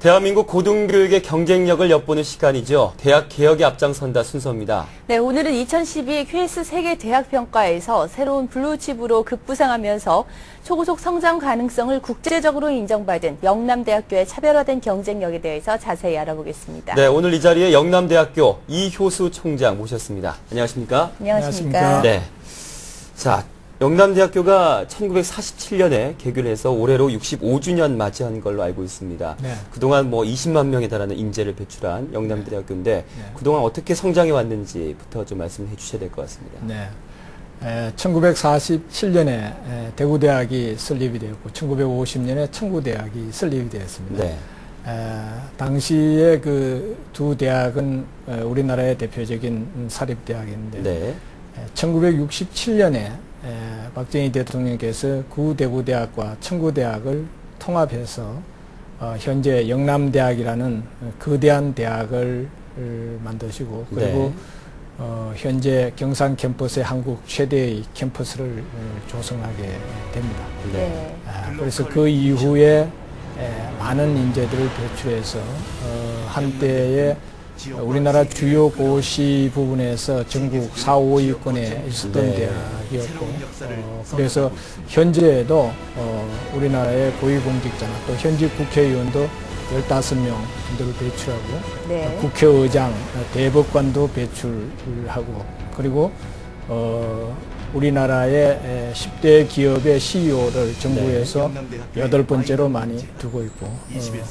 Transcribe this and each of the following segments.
대한민국 고등교육의 경쟁력을 엿보는 시간이죠. 대학 개혁에 앞장선다 순서입니다. 네, 오늘은 2012 QS 세계 대학 평가에서 새로운 블루칩으로 급부상하면서 초고속 성장 가능성을 국제적으로 인정받은 영남대학교의 차별화된 경쟁력에 대해서 자세히 알아보겠습니다. 네, 오늘 이 자리에 영남대학교 이효수 총장 모셨습니다. 안녕하십니까? 안녕하십니까? 네. 자, 영남대학교가 1947년에 개교를 해서 올해로 65주년 맞이한 걸로 알고 있습니다. 네. 그동안 20만 명에 달하는 인재를 배출한 영남대학교인데 네. 그동안 어떻게 성장해 왔는지부터 좀 말씀해 주셔야 될 것 같습니다. 네. 1947년에 대구대학이 설립이 되었고 1950년에 청구대학이 설립이 되었습니다. 네. 당시에 그 두 대학은 우리나라의 대표적인 사립대학인데 네. 1967년에 박정희 대통령께서 구대구대학과 청구대학을 통합해서 현재 영남대학이라는 거대한 대학을 만드시고 그리고 네. 현재 경산 캠퍼스의 한국 최대의 캠퍼스를 조성하게 됩니다. 네. 그래서 그 이후에 많은 인재들을 배출해서 한때에 우리나라 주요 고시 부분에서 전국 4, 5위권에 있었던 네. 대학이었고 그래서 현재에도 우리나라의 고위공직자나 또 현직 국회의원도 15명 정도를 배출하고 네. 국회의장, 대법관도 배출하고 그리고 우리나라의 10대 기업의 CEO를 정부에서 8번째로 많이 두고 있고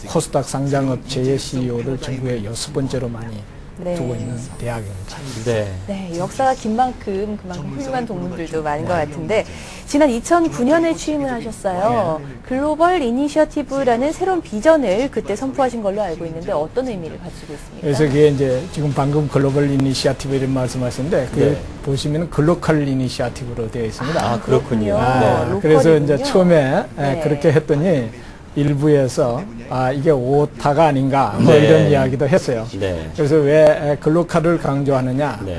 코스닥 상장업체의 CEO를 정부에 6번째로 많이 네. 두고 있는 대학입니다. 네. 네, 역사가 긴 만큼 그만큼 훌륭한 동문들도 많은 것 같은데 지난 2009년에 취임을 하셨어요. 글로벌 이니셔티브라는 새로운 비전을 그때 선포하신 걸로 알고 있는데 어떤 의미를 가지고 있습니까? 그래서 그게 이제 지금 방금 글로벌 이니시아티브 이런 말씀하셨는데 그게 네. 보시면 글로컬 이니시아티브로 되어 있습니다. 아, 그렇군요. 네. 로컬이군요. 그래서 이제 처음에 네. 그렇게 했더니 일부에서 이게 오타가 아닌가 뭐 네. 이런 이야기도 했어요. 네. 그래서 왜 글로컬을 강조하느냐. 네.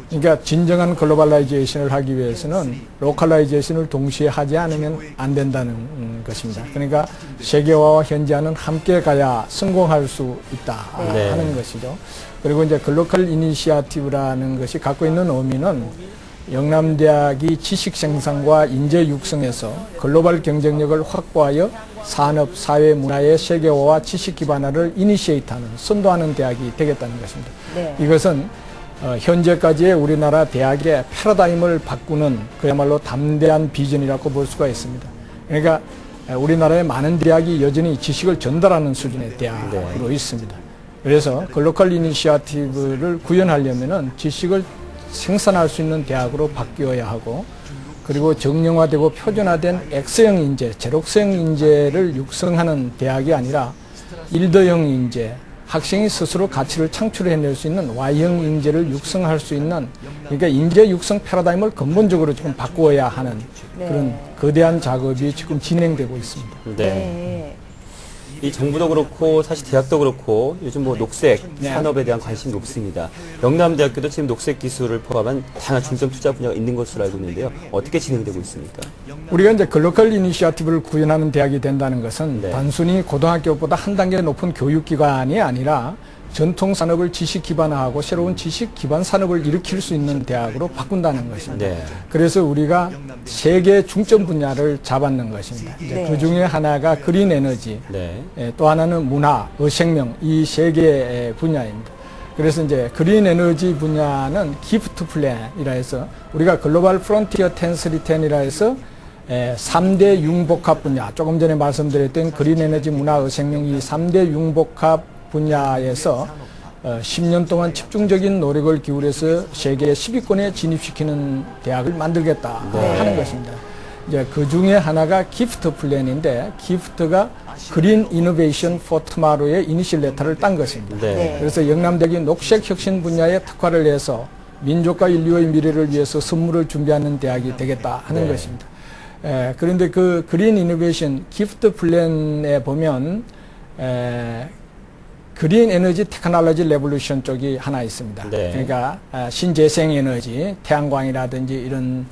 그러니까 진정한 글로벌라이제이션을 하기 위해서는 로컬라이제이션을 동시에 하지 않으면 안 된다는 것입니다. 그러니까 세계화와 현지화는 함께 가야 성공할 수 있다 네. 하는 것이죠. 그리고 이제 글로컬 이니시아티브라는 것이 갖고 있는 의미는 영남대학이 지식 생산과 인재 육성에서 글로벌 경쟁력을 확보하여 산업, 사회, 문화의 세계화와 지식 기반화를 이니시에이트하는, 선도하는 대학이 되겠다는 것입니다. 네. 이것은 현재까지의 우리나라 대학의 패러다임을 바꾸는 그야말로 담대한 비전이라고 볼 수가 있습니다. 그러니까 우리나라의 많은 대학이 여전히 지식을 전달하는 수준의 대학으로 있습니다. 그래서 글로컬 이니시아티브를 구현하려면은 지식을 생산할 수 있는 대학으로 바뀌어야 하고 그리고 정형화되고 표준화된 X형 인재, 제록성 인재를 육성하는 대학이 아니라 일더형 인재, 학생이 스스로 가치를 창출해낼 수 있는 Y형 인재를 육성할 수 있는 그러니까 인재 육성 패러다임을 근본적으로 지금 바꾸어야 하는 네. 그런 거대한 작업이 지금 진행되고 있습니다. 네. 네. 이 정부도 그렇고 사실 대학도 그렇고 요즘 녹색 네. 산업에 대한 관심이 높습니다. 영남대학교도 지금 녹색 기술을 포함한 다양한 중점 투자 분야가 있는 것으로 알고 있는데요. 어떻게 진행되고 있습니까? 우리가 이제 글로컬 이니시아티브를 구현하는 대학이 된다는 것은 네. 단순히 고등학교보다 한 단계 높은 교육기관이 아니라 전통 산업을 지식 기반화하고 새로운 지식 기반 산업을 일으킬 수 있는 대학으로 바꾼다는 것입니다. 네. 그래서 우리가 세 개 중점 분야를 잡았는 것입니다. 이제 네. 그 중에 하나가 그린 에너지, 네. 또 하나는 문화, 생명 이 세 개의 분야입니다. 그래서 이제 그린 에너지 분야는 기프트 플랜이라 해서 우리가 글로벌 프론티어 103010이라 해서 3대 융복합 분야, 조금 전에 말씀드렸던 그린 에너지, 문화, 생명 이 3대 융복합 분야에서 10년 동안 집중적인 노력을 기울여서 세계 10위권에 진입시키는 대학을 만들겠다 네. 하는 것입니다. 이제 그 중에 하나가 기프트 플랜인데 기프트가 그린 이노베이션 포 투마로의 이니셜 레터를 딴 것입니다. 네. 그래서 영남대학이 녹색 혁신 분야에 특화를 해서 민족과 인류의 미래를 위해서 선물을 준비하는 대학이 되겠다 하는 네. 것입니다. 그런데 그 그린 이노베이션 기프트 플랜에 보면 그린 에너지 테크놀로지 레볼루션 쪽이 하나 있습니다. 네. 그러니까 신재생 에너지, 태양광이라든지 이런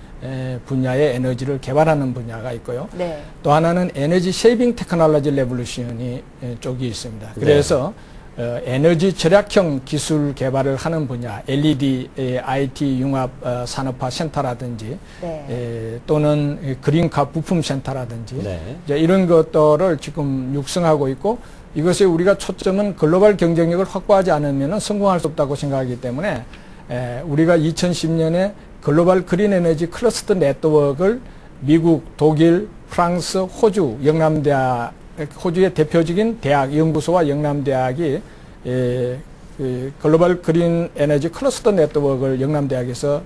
분야의 에너지를 개발하는 분야가 있고요. 네. 또 하나는 에너지 세이빙 테크놀로지 레볼루션이 쪽이 있습니다. 그래서 에너지 절약형 기술 개발을 하는 분야, LED, IT 융합 산업화 센터라든지 네. 또는 그린카 부품 센터라든지 네. 이제 이런 것들을 지금 육성하고 있고 이것이 우리가 초점은 글로벌 경쟁력을 확보하지 않으면 성공할 수 없다고 생각하기 때문에 우리가 2010년에 글로벌 그린 에너지 클러스터 네트워크를 미국, 독일, 프랑스, 호주, 영남대학, 호주의 대표적인 대학 연구소와 영남대학이 그 글로벌 그린 에너지 클러스터 네트워크를 영남대학에서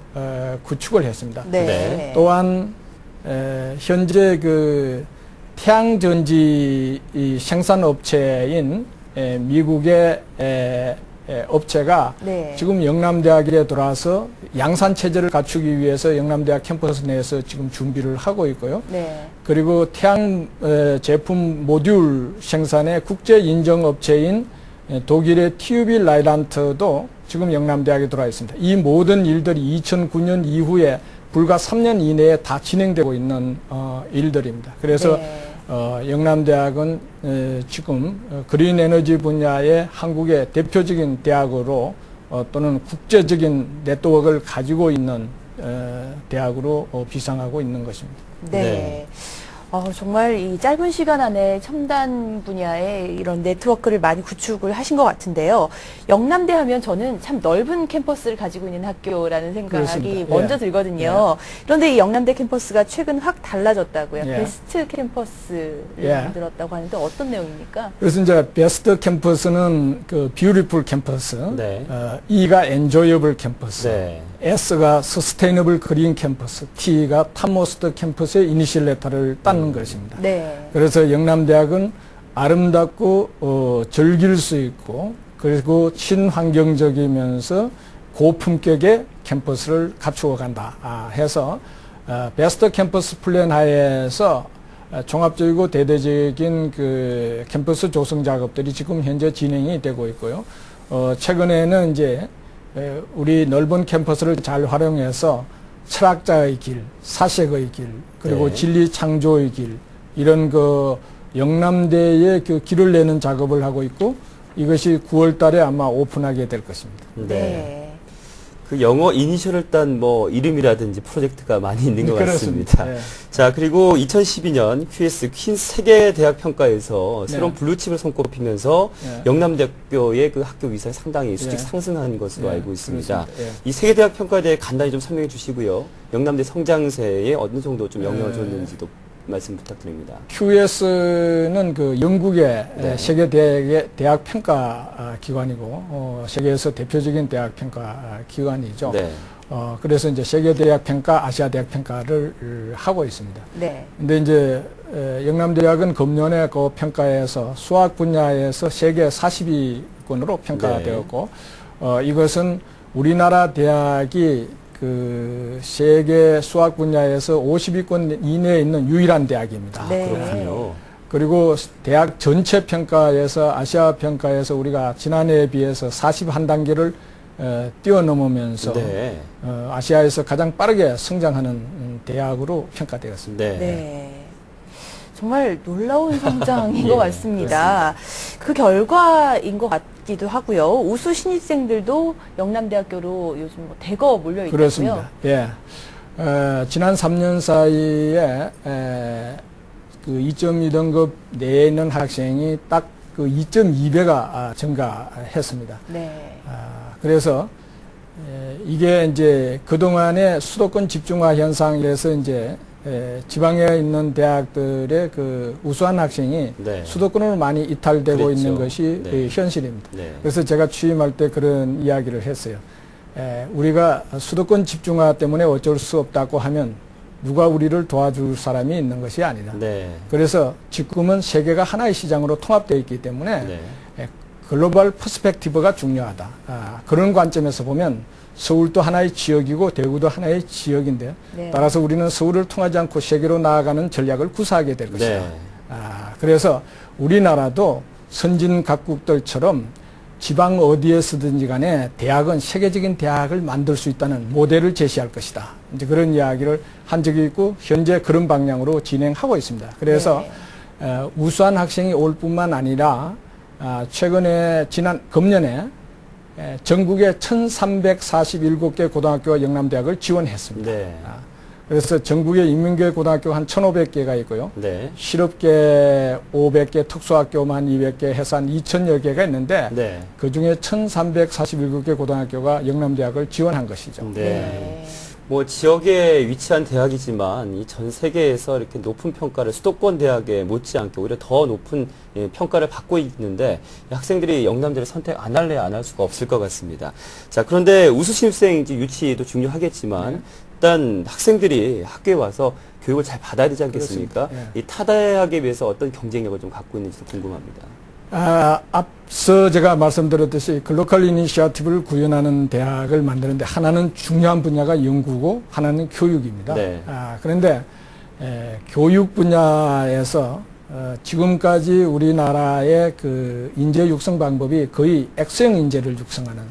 구축을 했습니다. 네. 네. 또한 현재 그 태양전지 생산업체인 미국의 업체가 네. 지금 영남대학에 들어와서 양산체제를 갖추기 위해서 영남대학 캠퍼스 내에서 지금 준비를 하고 있고요. 네. 그리고 태양 제품 모듈 생산의 국제 인정 업체인 독일의 TÜV 라이란트도 지금 영남대학에 들어와 있습니다. 이 모든 일들이 2009년 이후에 불과 3년 이내에 다 진행되고 있는 일들입니다. 그래서 네. 영남대학은 지금 그린 에너지 분야의 한국의 대표적인 대학으로 또는 국제적인 네트워크를 가지고 있는 대학으로 비상하고 있는 것입니다. 네. 네. 정말 이 짧은 시간 안에 첨단 분야의 이런 네트워크를 많이 구축을 하신 것 같은데요. 영남대 하면 저는 참 넓은 캠퍼스를 가지고 있는 학교라는 생각이 그렇습니다. 먼저 예. 들거든요. 그런데 이 영남대 캠퍼스가 최근 확 달라졌다고요. 예. 베스트 캠퍼스를 예. 만들었다고 하는데 어떤 내용입니까? 그래서 이제 베스트 캠퍼스는 그 뷰티풀 캠퍼스, 네. E가 엔조이어블 캠퍼스, 네. S가 서스테이너블 그린 캠퍼스, T가 탑모스트 캠퍼스의 이니셜 레터를 따는 것입니다. 네. 그래서 영남대학은 아름답고 즐길 수 있고 그리고 친환경적이면서 고품격의 캠퍼스를 갖추어 간다 해서 베스트 캠퍼스 플랜 하에서 종합적이고 대대적인 그 캠퍼스 조성 작업들이 지금 현재 진행이 되고 있고요. 최근에는 이제 우리 넓은 캠퍼스를 잘 활용해서 철학자의 길, 사색의 길, 그리고 네. 진리 창조의 길, 이런 그 영남대의 그 길을 내는 작업을 하고 있고 이것이 9월 달에 아마 오픈하게 될 것입니다. 네. 그 영어 이니셜을 딴 뭐 이름이라든지 프로젝트가 많이 있는 것 그렇습니다. 같습니다. 예. 자, 그리고 2012년 QS 퀸 세계 대학 평가에서 네. 새로운 블루칩을 손꼽히면서 예. 영남대학교의 그 학교 위상이 상당히 수직 예. 상승한 것으로 예, 알고 있습니다. 그렇습니다. 예. 이 세계 대학 평가에 대해 간단히 좀 설명해 주시고요. 영남대 성장세에 어느 정도 좀 영향을 줬는지도 말씀 부탁드립니다. QS는 그 영국의 네. 세계 대학 평가 기관이고 세계에서 대표적인 대학 평가 기관이죠. 네. 그래서 이제 세계 대학 평가, 아시아 대학 평가를 하고 있습니다. 네. 근데 이제 영남대학은 금년에 그 평가에서 수학 분야에서 세계 40위권으로 평가되었고 이것은 우리나라 대학이 그 세계 수학 분야에서 50위권 이내에 있는 유일한 대학입니다. 네. 그렇군요. 그리고 대학 전체 평가에서 아시아 평가에서 우리가 지난해에 비해서 41단계를 뛰어넘으면서 네. 아시아에서 가장 빠르게 성장하는 대학으로 평가되었습니다. 네. 네. 정말 놀라운 성장인 예, 것 같습니다. 그 결과인 것 같기도 하고요. 우수 신입생들도 영남대학교로 요즘 뭐 대거 몰려 있다고요. 그렇습니다. 예. 지난 3년 사이에 그 2.2등급 내에 있는 학생이 딱 그 2.2배가 증가했습니다. 네. 그래서 이게 이제 그동안의 수도권 집중화 현상에서 이제 지방에 있는 대학들의 그 우수한 학생이 네. 수도권으로 많이 이탈되고 그랬죠. 있는 것이 네. 현실입니다. 네. 그래서 제가 취임할 때 그런 이야기를 했어요. 우리가 수도권 집중화 때문에 어쩔 수 없다고 하면 누가 우리를 도와줄 사람이 있는 것이 아니다. 네. 그래서 지금은 세계가 하나의 시장으로 통합되어 있기 때문에 네. 글로벌 퍼스펙티브가 중요하다. 그런 관점에서 보면 서울도 하나의 지역이고 대구도 하나의 지역인데 네. 따라서 우리는 서울을 통하지 않고 세계로 나아가는 전략을 구사하게 될 것이다. 네. 그래서 우리나라도 선진 각국들처럼 지방 어디에 쓰든지 간에 대학은 세계적인 대학을 만들 수 있다는 모델을 제시할 것이다. 이제 그런 이야기를 한 적이 있고 현재 그런 방향으로 진행하고 있습니다. 그래서 우수한 학생이 올 뿐만 아니라 최근에 금년에 전국에 1347개 고등학교와 영남대학을 지원했습니다. 네. 그래서 전국에 인민교육 고등학교 한 1500개가 있고요. 네. 실업계 500개, 특수학교만 200개 해서 한 2000여 개가 있는데 네. 그중에 1347개 고등학교가 영남대학을 지원한 것이죠. 네. 뭐 지역에 위치한 대학이지만 이 전 세계에서 이렇게 높은 평가를 수도권 대학에 못지않게 오히려 더 높은 평가를 받고 있는데 학생들이 영남대를 선택 안 할래 안 할 수가 없을 것 같습니다. 자, 그런데 우수신입생 유치도 중요하겠지만 일단 학생들이 학교에 와서 교육을 잘 받아야 되지 않겠습니까? 이 타대학에 비해서 어떤 경쟁력을 좀 갖고 있는지도 궁금합니다. 앞서 제가 말씀드렸듯이 글로컬 이니시어티브를 구현하는 대학을 만드는데 하나는 중요한 분야가 연구고 하나는 교육입니다. 네. 그런데 교육 분야에서 지금까지 우리나라의 그 인재 육성 방법이 거의 X형 인재를 육성하는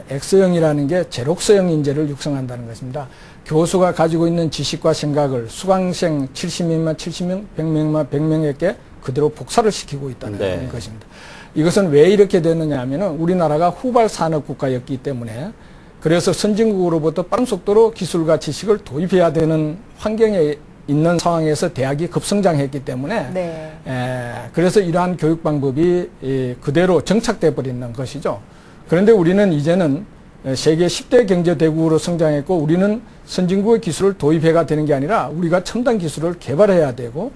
X형이라는 게 제록서형 인재를 육성한다는 것입니다. 교수가 가지고 있는 지식과 생각을 수강생 70명만 70명, 100명만 100명에게 그대로 복사를 시키고 있다는 것입니다. 이것은 왜 이렇게 됐느냐 하면은 우리나라가 후발 산업 국가였기 때문에 그래서 선진국으로부터 빠른 속도로 기술과 지식을 도입해야 되는 환경에 있는 상황에서 대학이 급성장했기 때문에 그래서 이러한 교육 방법이 그대로 정착돼 버리는 것이죠. 그런데 우리는 이제는 세계 10대 경제 대국으로 성장했고 우리는 선진국의 기술을 도입해가 되는 게 아니라 우리가 첨단 기술을 개발해야 되고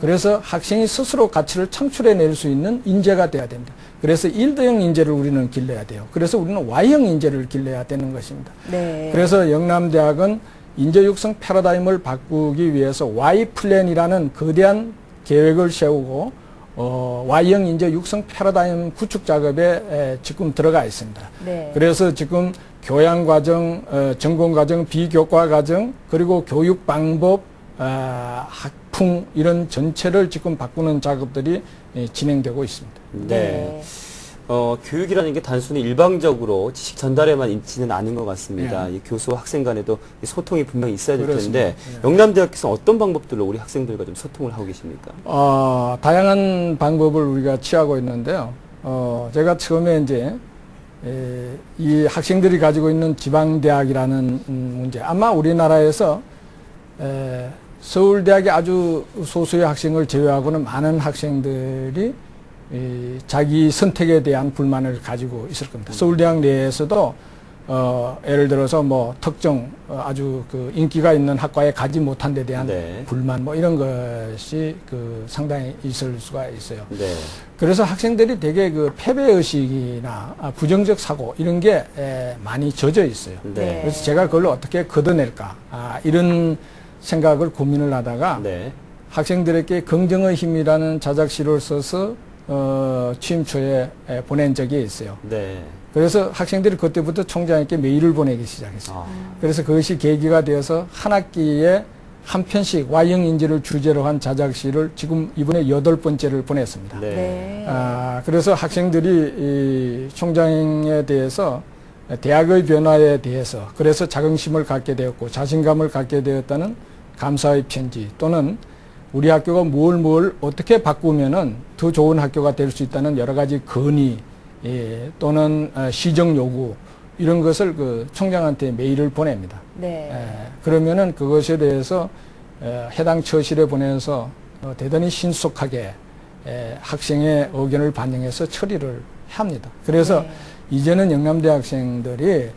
그래서 학생이 스스로 가치를 창출해낼 수 있는 인재가 돼야 됩니다. 그래서 1대형 인재를 우리는 길러야 돼요. 그래서 우리는 Y형 인재를 길러야 되는 것입니다. 그래서 영남대학은 인재 육성 패러다임을 바꾸기 위해서 Y플랜이라는 거대한 계획을 세우고 Y형 인재 육성 패러다임 구축 작업에 지금 들어가 있습니다. 그래서 지금 교양과정, 전공과정, 비교과과정, 그리고 교육 방법, 학풍 이런 전체를 지금 바꾸는 작업들이 진행되고 있습니다. 교육이라는 게 단순히 일방적으로 지식 전달에만 있지는 않은 것 같습니다. 이 교수와 학생 간에도 소통이 분명히 있어야 될 텐데 영남대학교에서 어떤 방법들로 우리 학생들과 좀 소통을 하고 계십니까? 다양한 방법을 우리가 취하고 있는데요. 제가 처음에 이제 이 학생들이 가지고 있는 지방대학이라는 문제, 아마 우리나라에서 서울대학의 아주 소수의 학생을 제외하고는 많은 학생들이 자기 선택에 대한 불만을 가지고 있을 겁니다. 서울대학 내에서도 예를 들어서 뭐 특정 아주 그 인기가 있는 학과에 가지 못한 데 대한 불만 뭐 이런 것이 그 상당히 있을 수가 있어요. 그래서 학생들이 되게 그 패배의식이나 부정적 사고 이런 게 많이 젖어 있어요. 그래서 제가 그걸 어떻게 걷어낼까 이런 생각을 고민을 하다가 학생들에게 긍정의 힘이라는 자작시를 써서 취임 초에 보낸 적이 있어요. 그래서 학생들이 그때부터 총장에게 메일을 보내기 시작했어요. 그래서 그것이 계기가 되어서 한 학기에 한 편씩 Y형 인재를 주제로 한 자작시를 지금 이번에 8번째를 보냈습니다. 그래서 학생들이 이 총장에 대해서 대학의 변화에 대해서 그래서 자긍심을 갖게 되었고 자신감을 갖게 되었다는 감사의 편지 또는 우리 학교가 뭘 어떻게 바꾸면은 더 좋은 학교가 될 수 있다는 여러 가지 건의 또는 시정 요구 이런 것을 그 총장한테 메일을 보냅니다. 그러면은 그것에 대해서 해당 처실에 보내서 대단히 신속하게 학생의 의견을 반영해서 처리를 합니다. 그래서 이제는 영남대 학생들이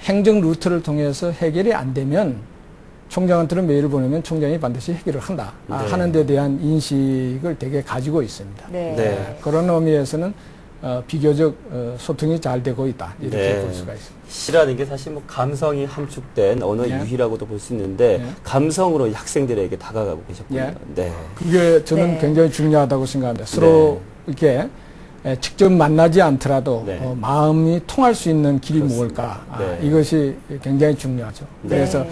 행정 루트를 통해서 해결이 안 되면 총장한테는 메일을 보내면 총장이 반드시 해결을 한다 하는 데 대한 인식을 되게 가지고 있습니다. 그런 의미에서는 비교적 소통이 잘 되고 있다 이렇게 볼 수가 있습니다. 시라는 게 사실 뭐 감성이 함축된 언어의 유희라고도 볼 수 있는데 감성으로 학생들에게 다가가고 계셨군요. 그게 저는 굉장히 중요하다고 생각합니다. 서로 이렇게 직접 만나지 않더라도 마음이 통할 수 있는 길이 무엇일까 이것이 굉장히 중요하죠. 그래서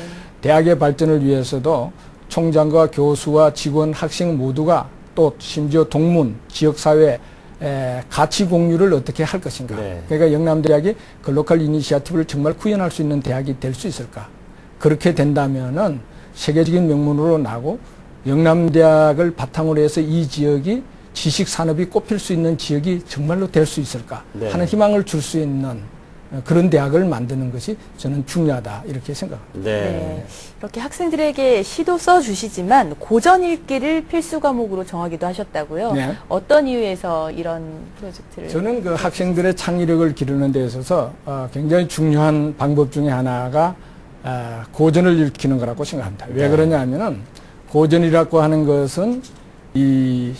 대학의 발전을 위해서도 총장과 교수와 직원, 학생 모두가 또 심지어 동문, 지역사회 가치 공유를 어떻게 할 것인가. 네. 그러니까 영남대학이 글로컬 이니시어티브를 정말 구현할 수 있는 대학이 될 수 있을까. 그렇게 된다면은 세계적인 명문으로 나고 영남대학을 바탕으로 해서 이 지역이 지식 산업이 꼽힐 수 있는 지역이 정말로 될 수 있을까 네. 하는 희망을 줄 수 있는 그런 대학을 만드는 것이 저는 중요하다 이렇게 생각합니다. 네. 이렇게 학생들에게 시도 써주시지만 고전 읽기를 필수 과목으로 정하기도 하셨다고요. 네. 어떤 이유에서 이런 프로젝트를? 저는 그 학생들의 창의력을 기르는 데 있어서 굉장히 중요한 방법 중에 하나가 고전을 읽히는 거라고 생각합니다. 왜 그러냐 하면은 고전이라고 하는 것은 이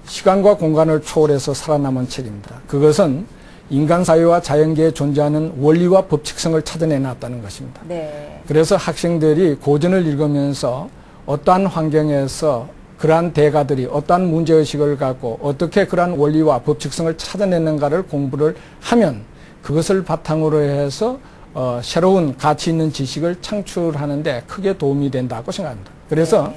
시간과 공간을 초월해서 살아남은 책입니다. 그것은 인간 사회와 자연계에 존재하는 원리와 법칙성을 찾아내놨다는 것입니다. 네. 그래서 학생들이 고전을 읽으면서 어떠한 환경에서 그러한 대가들이 어떠한 문제의식을 갖고 어떻게 그러한 원리와 법칙성을 찾아내는가를 공부를 하면 그것을 바탕으로 해서 새로운 가치 있는 지식을 창출하는 데 크게 도움이 된다고 생각합니다. 그래서 네.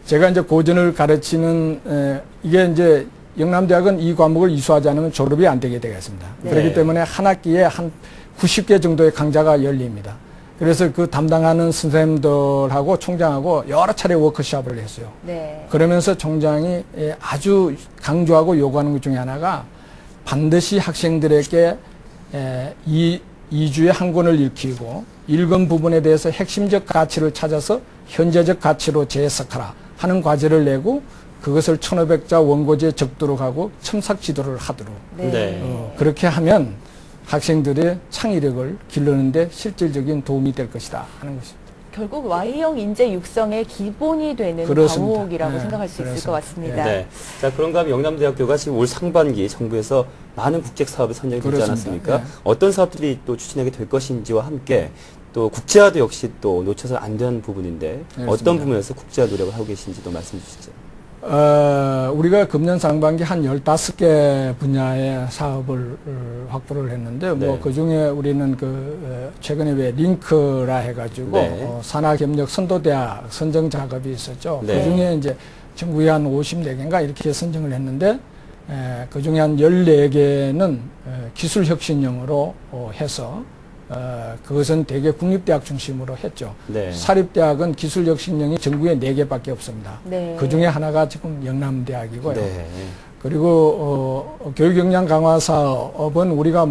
제가 이제 고전을 가르치는 이게 이제 영남대학은 이 과목을 이수하지 않으면 졸업이 안 되게 되겠습니다. 네. 그렇기 때문에 한 학기에 한 90개 정도의 강좌가 열립니다. 그래서 그 담당하는 선생님들하고 총장하고 여러 차례 워크숍을 했어요. 네. 그러면서 총장이 아주 강조하고 요구하는 것 중에 하나가 반드시 학생들에게 이 2주에 한 권을 읽히고 읽은 부분에 대해서 핵심적 가치를 찾아서 현재적 가치로 재해석하라 하는 과제를 내고 그것을 1500자 원고지에 적도록 하고 첨삭 지도를 하도록 네. 네. 그렇게 하면 학생들의 창의력을 기르는데 실질적인 도움이 될 것이다 하는 것입니다. 결국 Y형 인재 육성의 기본이 되는 그렇습니다. 과목이라고 네, 생각할 수 있을 그렇습니다. 것 같습니다. 네. 자, 그런가 하면 영남대학교가 지금 올 상반기 정부에서 많은 국책 사업에 선정이 되지 그렇습니다. 않았습니까? 네. 어떤 사업들이 또 추진하게 될 것인지와 함께 또 국제화도 역시 또 놓쳐서 안 되는 부분인데 어떤 부분에서 국제화 노력을 하고 계신지도 말씀해 주시죠. 우리가 금년 상반기 한 15개 분야의 사업을 확보를 했는데, 네. 뭐, 그 중에 우리는 최근에 왜 링크라 해가지고, 네. 산하협력 선도대학 선정 작업이 있었죠. 네. 그 중에 이제 전국에 한 54개인가 이렇게 선정을 했는데, 그 중에 한 14개는 기술혁신형으로 해서, 그것은 대개 국립대학 중심으로 했죠. 네. 사립대학은 기술혁신형이 전국에 4개밖에 없습니다. 네. 그 중에 하나가 지금 영남대학이고요. 네. 그리고 교육역량 강화 사업은 우리가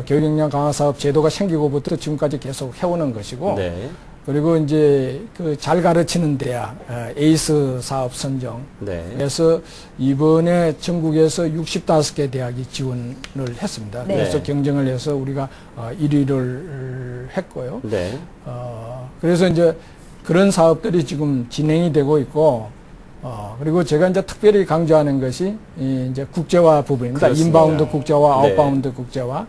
교육역량 강화 사업 제도가 생기고부터 지금까지 계속 해오는 것이고, 네. 그리고 이제 잘 가르치는 대학 에이스 사업 선정. 네. 그래서 이번에 전국에서 65개 대학이 지원을 했습니다. 네. 그래서 경쟁을 해서 우리가 1위를 했고요. 네. 그래서 이제 그런 사업들이 지금 진행이 되고 있고, 그리고 제가 이제 특별히 강조하는 것이 이제 국제화 부분입니다. 그렇습니다. 인바운드 국제화, 네. 아웃바운드 국제화.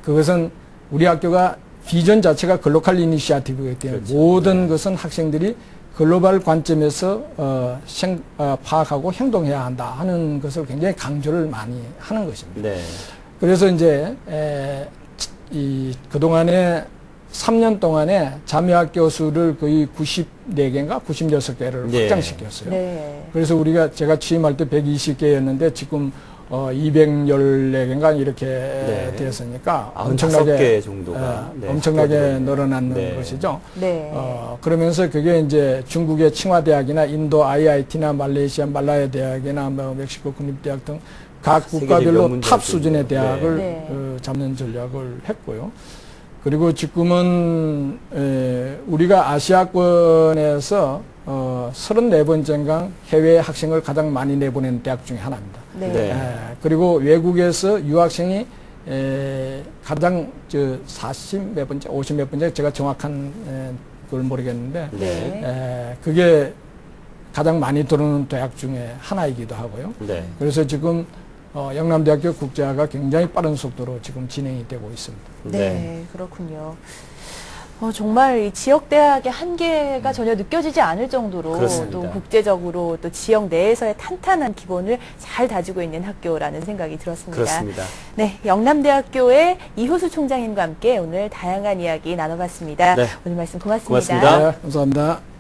그것은 우리 학교가 비전 자체가 글로컬 이니시어티브이기 때문에 그렇죠. 모든 네. 것은 학생들이 글로벌 관점에서 파악하고 행동해야 한다 하는 것을 굉장히 강조를 많이 하는 것입니다. 네. 그래서 이제 그동안에 3년 동안에 자매학교 수를 거의 94개인가 96개를 네. 확장시켰어요. 네. 그래서 제가 취임할 때 120개였는데 지금 214개인가 이렇게 되었으니까 95개 정도가 네, 엄청나게 합격이 늘어나는 네. 것이죠. 네. 그러면서 그게 이제 중국의 칭화대학이나 인도 IIT나 말레이시아 말라야 대학이나 멕시코 국립대학 등 각 세계적인 국가별로 명문 탑 대학들이죠. 수준의 대학을 네. 잡는 전략을 했고요. 그리고 지금은 우리가 아시아권에서 34번째인가 해외 학생을 가장 많이 내보내는 대학 중에 하나입니다. 네. 네. 그리고 외국에서 유학생이 가장 40몇 번째, 50몇 번째 제가 정확한 그걸 모르겠는데 네. 그게 가장 많이 들어오는 대학 중에 하나이기도 하고요. 네. 그래서 지금 영남대학교 국제화가 굉장히 빠른 속도로 지금 진행이 되고 있습니다. 네, 그렇군요. 정말 이 지역 대학의 한계가 전혀 느껴지지 않을 정도로 그렇습니다. 또 국제적으로 또 지역 내에서의 탄탄한 기본을 잘 다지고 있는 학교라는 생각이 들었습니다. 그렇습니다. 네, 영남대학교의 이효수 총장님과 함께 오늘 다양한 이야기 나눠봤습니다. 네. 오늘 말씀 고맙습니다. 고맙습니다. 네, 감사합니다.